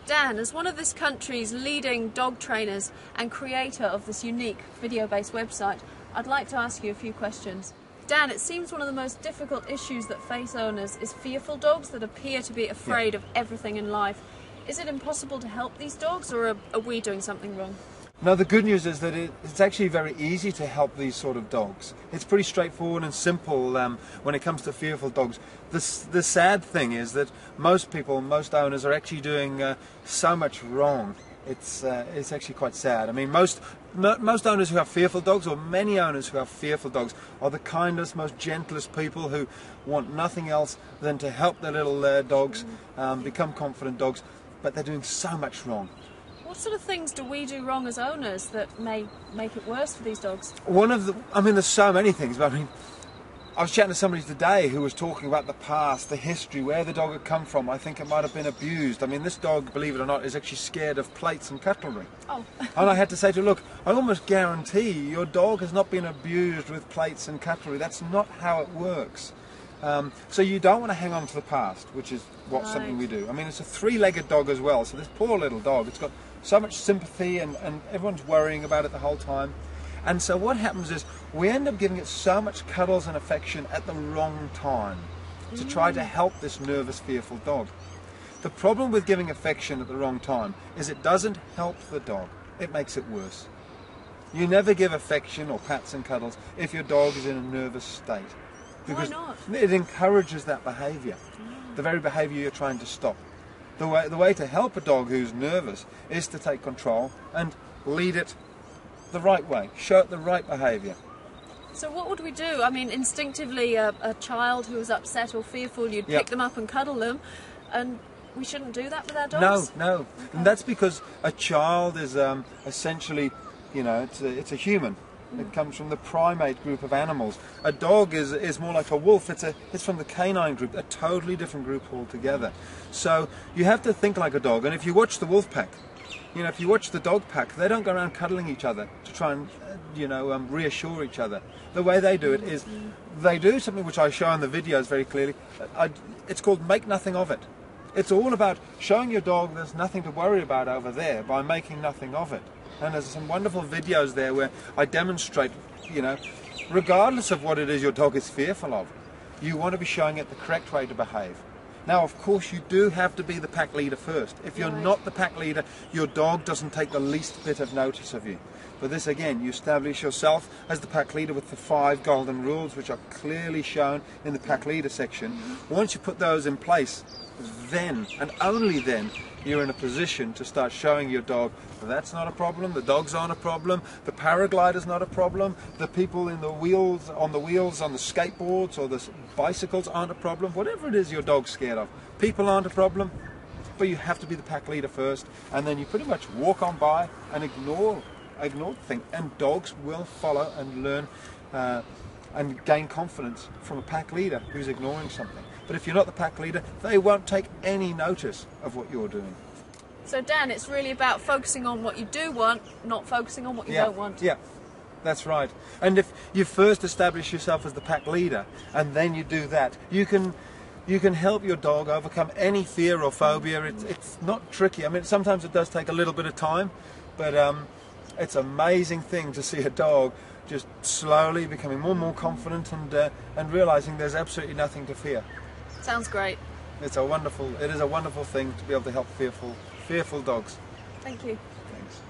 Dan, as one of this country's leading dog trainers and creator of this unique video-based website, I'd like to ask you a few questions. Dan, it seems one of the most difficult issues that face owners is fearful dogs that appear to be afraid of everything in life. Is it impossible to help these dogs, or are we doing something wrong? No, the good news is that it's actually very easy to help these sort of dogs. It's pretty straightforward and simple when it comes to fearful dogs. The sad thing is that most people, most owners are actually doing so much wrong. It's actually quite sad. I mean, most owners who have fearful dogs, or many owners who have fearful dogs, are the kindest, most gentlest people who want nothing else than to help their little dogs become confident dogs, but they're doing so much wrong. What sort of things do we do wrong as owners that may make it worse for these dogs? There's so many things, but I was chatting to somebody today who was talking about the past, the history, where the dog had come from. I think it might have been abused. I mean, this dog, believe it or not, is actually scared of plates and cutlery. Oh. And I had to say to her, look, I almost guarantee your dog has not been abused with plates and cutlery. That's not how it works. So you don't want to hang on to the past, which is something we do. I mean, it's a three-legged dog as well, so this poor little dog, it's got so much sympathy and everyone's worrying about it the whole time. And so what happens is we end up giving it so much cuddles and affection at the wrong time to try to help this nervous, fearful dog. The problem with giving affection at the wrong time is it doesn't help the dog, it makes it worse. You never give affection or pats and cuddles if your dog is in a nervous state. Because why not? It encourages that behaviour, the very behaviour you're trying to stop. The way to help a dog who's nervous is to take control and lead it the right way, show it the right behaviour. So what would we do? I mean, instinctively, a child who is upset or fearful, you'd pick them up and cuddle them, and we shouldn't do that with our dogs? No. Okay. And that's because a child is essentially, it's a human. It comes from the primate group of animals. A dog is more like a wolf. It's from the canine group, a totally different group altogether. So you have to think like a dog. And if you watch the wolf pack, if you watch the dog pack, they don't go around cuddling each other to try and reassure each other. The way they do it is they do something which I show in the videos very clearly. It's called make nothing of it. It's all about showing your dog there's nothing to worry about over there by making nothing of it. And there's some wonderful videos there where I demonstrate, regardless of what it is your dog is fearful of, you want to be showing it the correct way to behave. Now, of course, you do have to be the pack leader first. If you're not the pack leader, your dog doesn't take the least bit of notice of you. For this, again, you establish yourself as the pack leader with the 5 golden rules, which are clearly shown in the pack leader section. Once you put those in place, then, and only then, you're in a position to start showing your dog that's not a problem, the dogs aren't a problem, the paraglider's not a problem, the people in the wheels, on the skateboards or the bicycles aren't a problem. Whatever it is your dog's scared of, people aren't a problem, but you have to be the pack leader first, and then you pretty much walk on by and ignore the thing, and dogs will follow and learn and gain confidence from a pack leader who's ignoring something. But if you're not the pack leader, they won't take any notice of what you're doing. So Dan, it's really about focusing on what you do want, not focusing on what you don't want. Yeah, that's right. And if you first establish yourself as the pack leader, and then you do that, you can help your dog overcome any fear or phobia. It's not tricky. I mean, sometimes it does take a little bit of time, but it's an amazing thing to see a dog just slowly becoming more and more confident and realizing there's absolutely nothing to fear. Sounds great. It is a wonderful thing to be able to help fearful dogs. Thank you. Thanks.